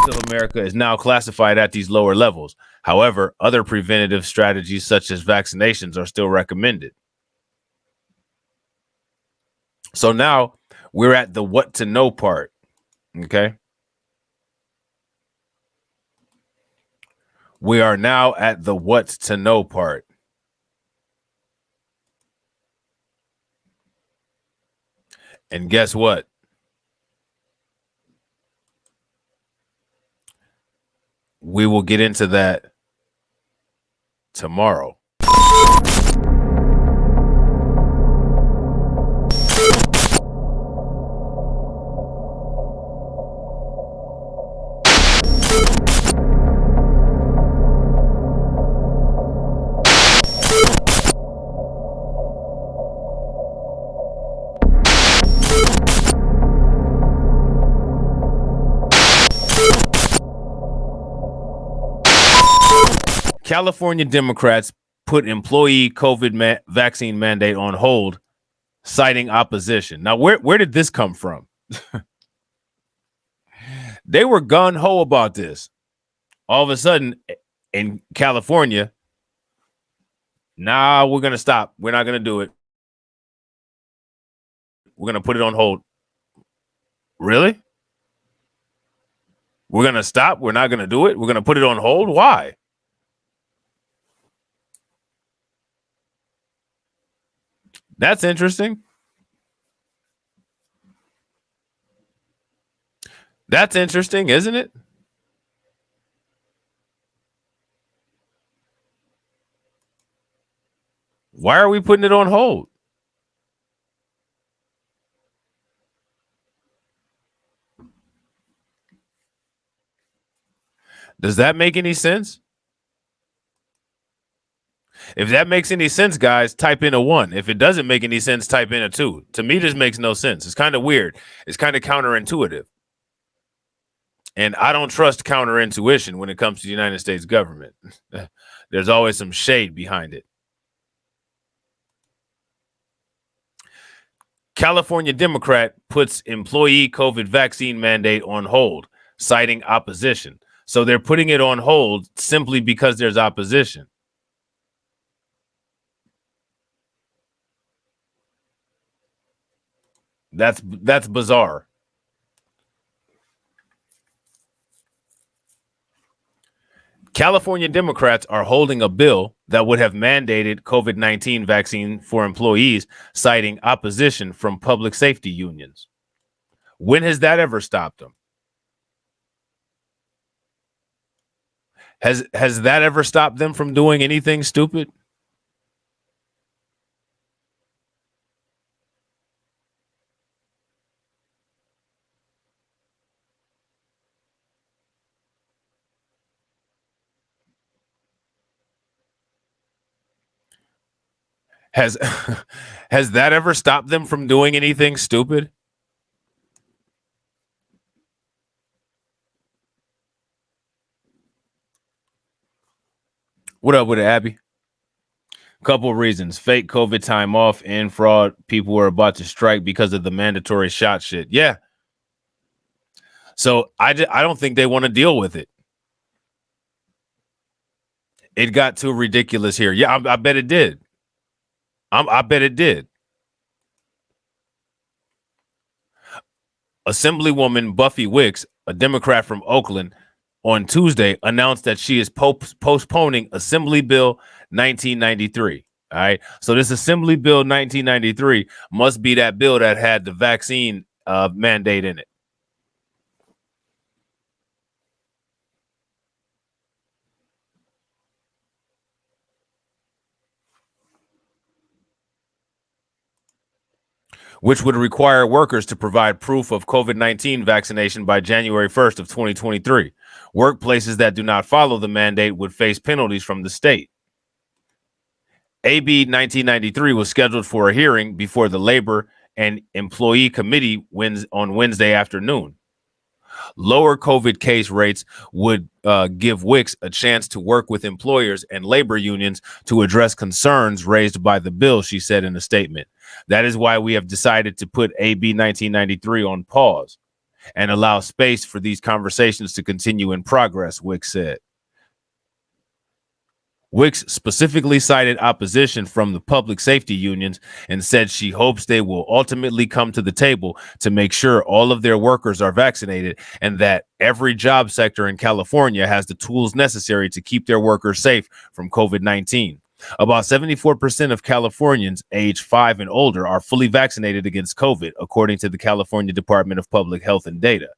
of America is now classified at these lower levels. However, other preventative strategies such as vaccinations are still recommended. So now we're at the what to know part. Okay. We are now at the what to know part. And guess what? We will get into that tomorrow. California Democrats put employee COVID vaccine mandate on hold, citing opposition. Now, where did this come from? They were gun-ho about this. All of a sudden, in California, nah, we're going to stop. We're not going to do it. We're going to put it on hold. Really? We're going to stop? We're not going to do it? We're going to put it on hold? Why? That's interesting. That's interesting, isn't it? Why are we putting it on hold? Does that make any sense? If that makes any sense, guys, type in a 1. If it doesn't make any sense, type in a 2. To me, this makes no sense. It's kind of weird. It's kind of counterintuitive. And I don't trust counterintuition when it comes to the United States government. There's always some shade behind it. California Democrat puts employee COVID vaccine mandate on hold, citing opposition. So they're putting it on hold simply because there's opposition. That's bizarre. California Democrats are holding a bill that would have mandated COVID-19 vaccine for employees, citing opposition from public safety unions. When has that ever stopped them? Has that ever stopped them from doing anything stupid? Has that ever stopped them from doing anything stupid? What up with it, Abby? Couple of reasons: fake COVID time off and fraud. People were about to strike because of the mandatory shot shit. Yeah. So I don't think they want to deal with it. It got too ridiculous here. Yeah, I bet it did. I bet it did. Assemblywoman Buffy Wicks, a Democrat from Oakland, on Tuesday announced that she is postponing Assembly Bill 1993. All right. So this Assembly Bill 1993 must be that bill that had the vaccine mandate in it. Which would require workers to provide proof of COVID-19 vaccination by January 1st of 2023. Workplaces that do not follow the mandate would face penalties from the state. AB 1993 was scheduled for a hearing before the Labor and Employee Committee on Wednesday afternoon. Lower COVID case rates would give Wicks a chance to work with employers and labor unions to address concerns raised by the bill, she said in a statement. That is why we have decided to put AB 1993 on pause. and allow space for these conversations to continue in progress, Wicks said. Wicks specifically cited opposition from the public safety unions and said she hopes they will ultimately come to the table to make sure all of their workers are vaccinated and that every job sector in California has the tools necessary to keep their workers safe from COVID-19. About 74% of Californians age 5 and older are fully vaccinated against COVID, according to the California Department of Public Health and Data.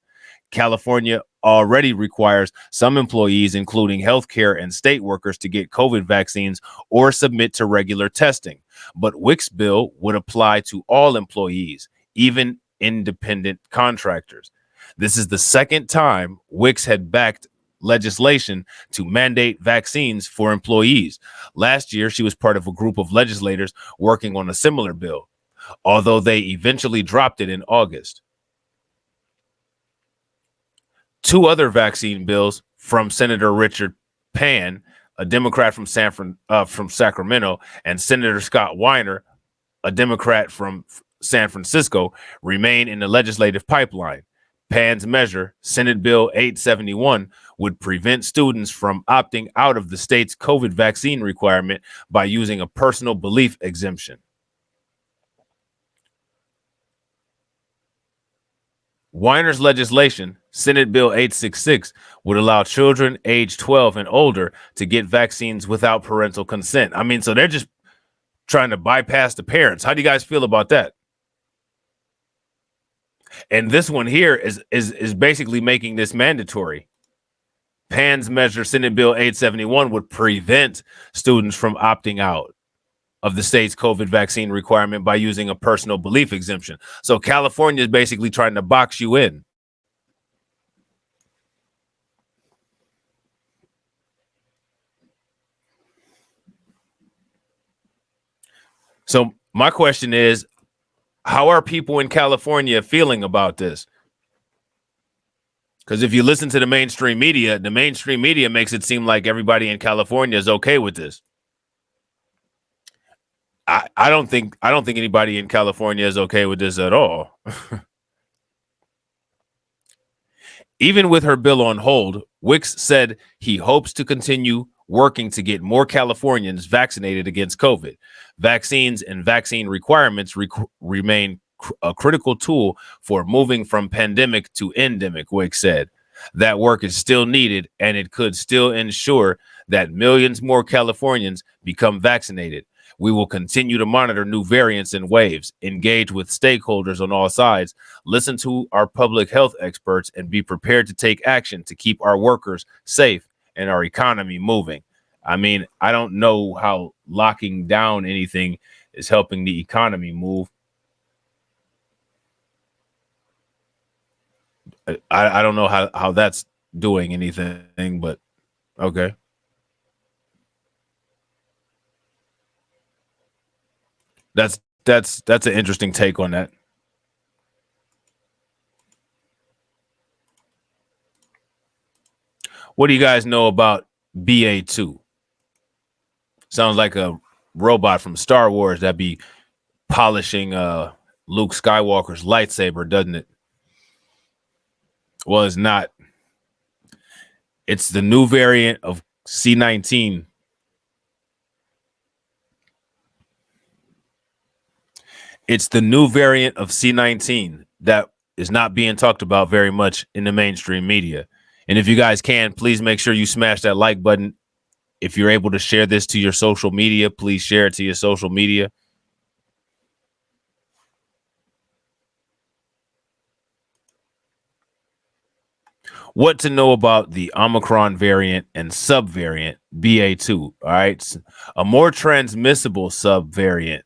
California already requires some employees, including healthcare and state workers, to get COVID vaccines or submit to regular testing. But Wicks' bill would apply to all employees, even independent contractors. This is the second time Wicks had backed legislation to mandate vaccines for employees. Last year, she was part of a group of legislators working on a similar bill, although they eventually dropped it in August. Two other vaccine bills from Senator Richard Pan, a Democrat from Sacramento, and Senator Scott Weiner, a Democrat from San Francisco, remain in the legislative pipeline. Pan's measure, Senate Bill 871, would prevent students from opting out of the state's COVID vaccine requirement by using a personal belief exemption. Weiner's legislation, Senate Bill 866, would allow children age 12 and older to get vaccines without parental consent. I mean, so they're just trying to bypass the parents. How do you guys feel about that? And this one here is basically making this mandatory. Pan's measure, Senate Bill 871, would prevent students from opting out of the state's COVID vaccine requirement by using a personal belief exemption. So California is basically trying to box you in. So my question is, how are people in California feeling about this? Because if you listen to the mainstream media makes it seem like everybody in California is okay with this. I don't think anybody in California is okay with this at all. Even with her bill on hold, Wicks said he hopes to continue working to get more Californians vaccinated against COVID. Vaccines and vaccine requirements remain a critical tool for moving from pandemic to endemic, Wicks said. That work is still needed, and it could still ensure that millions more Californians become vaccinated. We will continue to monitor new variants and waves, engage with stakeholders on all sides, listen to our public health experts, and be prepared to take action to keep our workers safe and our economy moving. I mean, I don't know how locking down anything is helping the economy move. I don't know how that's doing anything, but okay. That's an interesting take on that. What do you guys know about BA2? Sounds like a robot from Star Wars that be polishing Luke Skywalker's lightsaber, doesn't it? Well, it's not. It's the new variant of C19. It's the new variant of C19 that is not being talked about very much in the mainstream media. And if you guys can, please make sure you smash that like button. If you're able to share this to your social media, please share it to your social media. What to know about the Omicron variant and subvariant BA2. All right. A more transmissible subvariant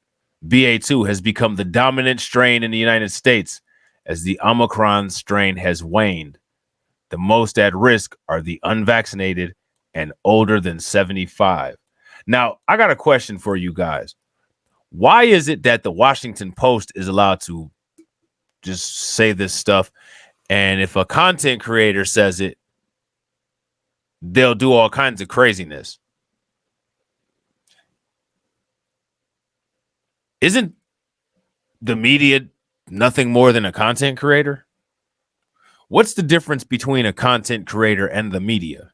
BA2 has become the dominant strain in the United States as the Omicron strain has waned. The most at risk are the unvaccinated and older than 75. Now, I got a question for you guys. Why is it that the Washington Post is allowed to just say this stuff? And if a content creator says it, they'll do all kinds of craziness. Isn't the media nothing more than a content creator? What's the difference between a content creator and the media?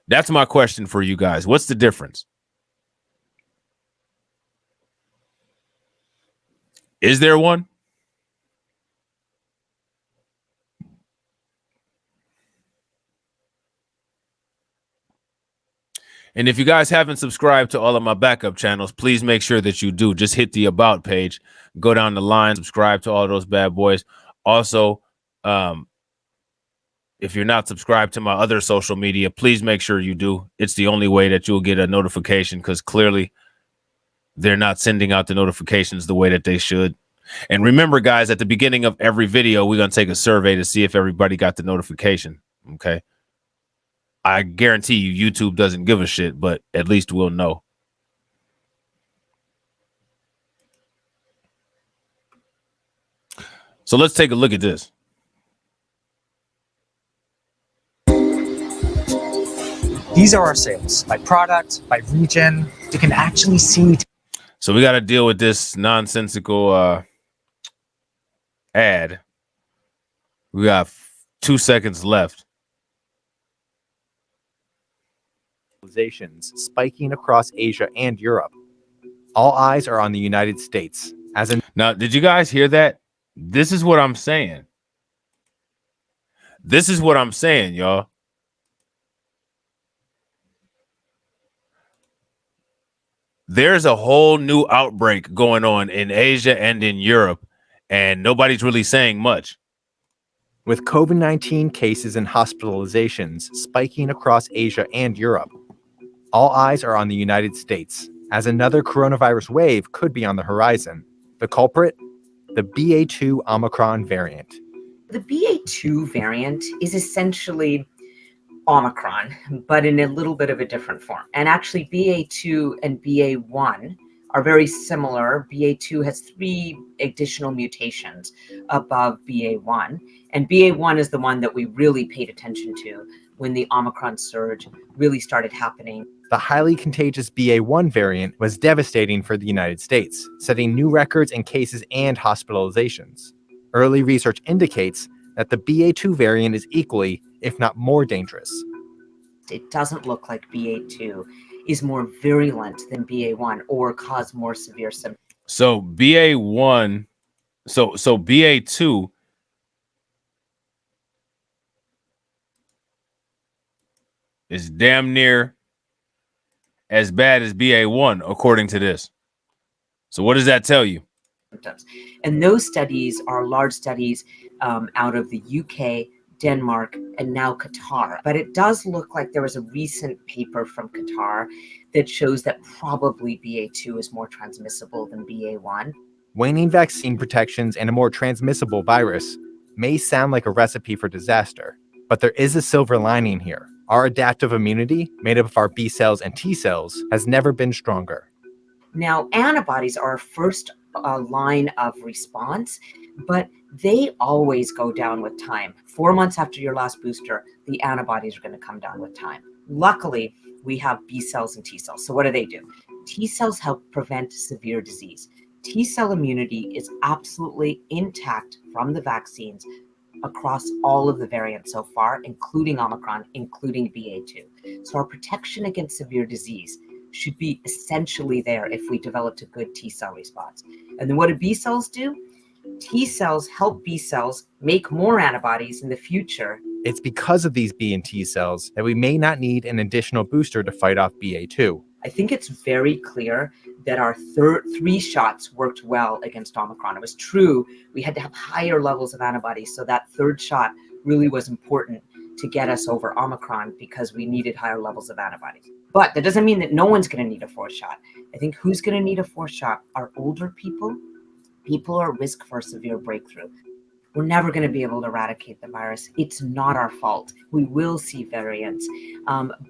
That's my question for you guys. What's the difference? Is there one? And if you guys haven't subscribed to all of my backup channels, please make sure that you do. Just hit the About page, go down the line, subscribe to all those bad boys. Also, if you're not subscribed to my other social media, please make sure you do. It's the only way that you'll get a notification, because clearly they're not sending out the notifications the way that they should. And remember, guys, at the beginning of every video, we're going to take a survey to see if everybody got the notification. Okay. I guarantee you YouTube doesn't give a shit, but at least we'll know. So let's take a look at this. These are our sales by product, by region. You can actually see. So we got to deal with this nonsensical ad. We got 2 seconds left. Spiking across Asia and Europe. All eyes are on the United States. Now, did you guys hear that? This is what I'm saying. This is what I'm saying, y'all. There's a whole new outbreak going on in Asia and in Europe, and nobody's really saying much. With COVID-19 cases and hospitalizations spiking across Asia and Europe, all eyes are on the United States, as another coronavirus wave could be on the horizon. The culprit? The BA2 Omicron variant. The BA2 variant is essentially Omicron, but in a little bit of a different form. And actually, BA2 and BA1 are very similar. BA2 has 3 additional mutations above BA1. And BA1 is the one that we really paid attention to when the Omicron surge really started happening. The highly contagious BA1 variant was devastating for the United States, setting new records in cases and hospitalizations. Early research indicates that the BA2 variant is equally, if not more dangerous. It doesn't look like BA2 is more virulent than BA1 or cause more severe symptoms. So BA1, so BA2 is damn near as bad as BA1, according to this. So what does that tell you? And those studies are large studies out of the UK, Denmark, and now Qatar. But it does look like there was a recent paper from Qatar that shows that probably BA2 is more transmissible than BA1. Waning vaccine protections and a more transmissible virus may sound like a recipe for disaster, but there is a silver lining here. Our adaptive immunity, made up of our B cells and T cells, has never been stronger. Now, antibodies are our first line of response, but they always go down with time. 4 months after your last booster, the antibodies are going to come down with time. Luckily, we have B cells and T cells. So what do? T cells help prevent severe disease. T cell immunity is absolutely intact from the vaccines across all of the variants so far, including Omicron, including BA2. So our protection against severe disease should be essentially there if we developed a good T cell response. And then what do B cells do? T cells help B cells make more antibodies in the future. It's because of these B and T cells that we may not need an additional booster to fight off BA2. I think it's very clear that our 3 shots worked well against Omicron. It was true, we had to have higher levels of antibodies, so that 3rd shot really was important to get us over Omicron because we needed higher levels of antibodies. But that doesn't mean that no one's going to need a 4th shot. I think who's going to need a 4th shot are older people who are at risk for a severe breakthrough. We're never going to be able to eradicate the virus. It's not our fault. We will see variants.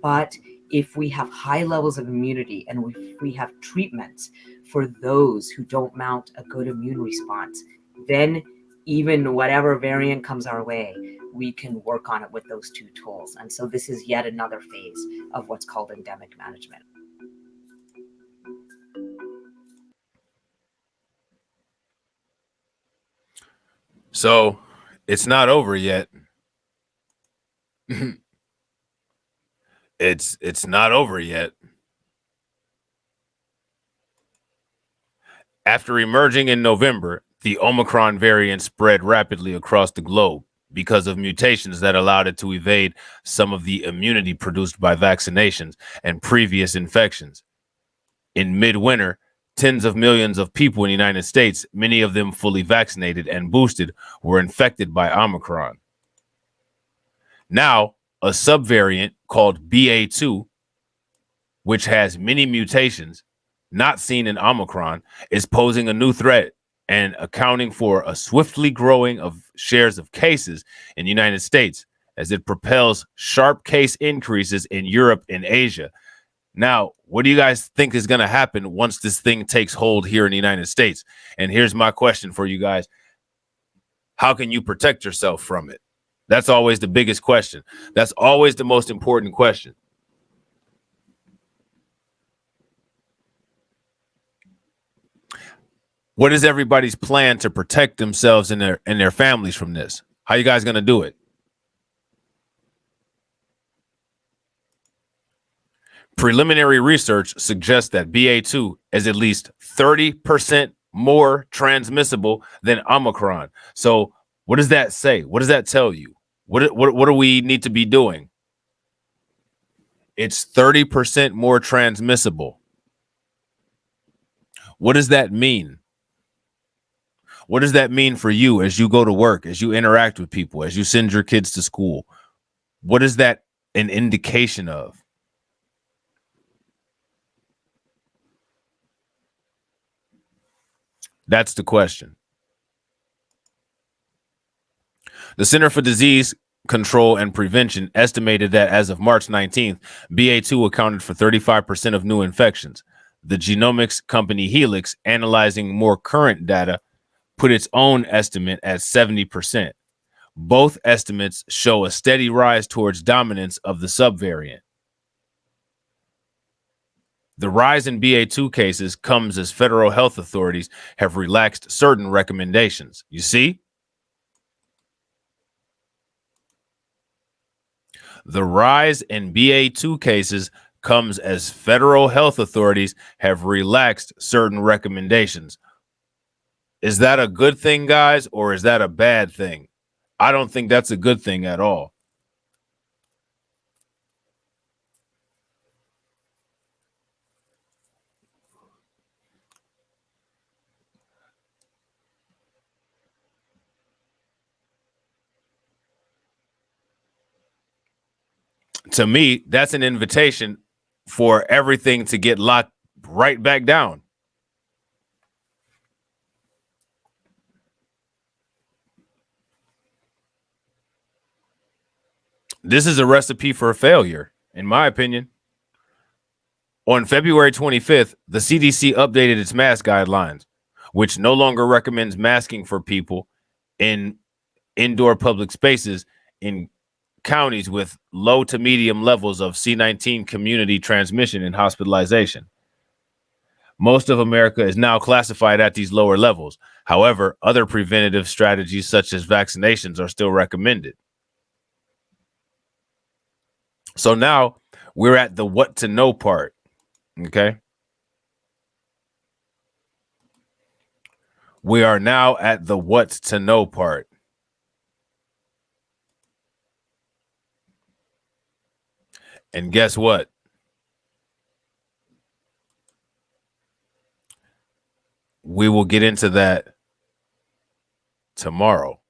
But if we have high levels of immunity and if we have treatments for those who don't mount a good immune response, then even whatever variant comes our way, we can work on it with those 2 tools. And so this is yet another phase of what's called endemic management. So It's not over yet. It's not over yet. After emerging in November, the Omicron variant spread rapidly across the globe because of mutations that allowed it to evade some of the immunity produced by vaccinations and previous infections. In midwinter, tens of millions of people in the United States, many of them fully vaccinated and boosted, were infected by Omicron. Now, a subvariant called BA2, which has many mutations not seen in Omicron, is posing a new threat and accounting for a swiftly growing of shares of cases in the United States as it propels sharp case increases in Europe and Asia. Now, what do you guys think is going to happen once this thing takes hold here in the United States? And here's my question for you guys. How can you protect yourself from it? That's always the biggest question. That's always the most important question. What is everybody's plan to protect themselves and their families from this? How you guys going to do it? Preliminary research suggests that BA2 is at least 30% more transmissible than Omicron. So what does that say? What does that tell you? What do we need to be doing? It's 30% more transmissible. What does that mean? What does that mean for you as you go to work, as you interact with people, as you send your kids to school? What is that an indication of? That's the question. The Center for Disease Control and Prevention estimated that as of March 19th, BA2 accounted for 35% of new infections. The genomics company Helix, analyzing more current data, put its own estimate at 70%. Both estimates show a steady rise towards dominance of the subvariant. The rise in BA2 cases comes as federal health authorities have relaxed certain recommendations. You see? The rise in BA2 cases comes as federal health authorities have relaxed certain recommendations. Is that a good thing, guys, or is that a bad thing? I don't think that's a good thing at all. To me, that's an invitation for everything to get locked right back down. This is a recipe for failure, in my opinion. On February 25th, the CDC updated its mask guidelines, which no longer recommends masking for people in indoor public spaces in counties with low to medium levels of C19 community transmission and hospitalization. Most of America is now classified at these lower levels. However, other preventative strategies such as vaccinations are still recommended. So now we're at the what to know part. Okay. We are now at the what to know part. And guess what? We will get into that tomorrow.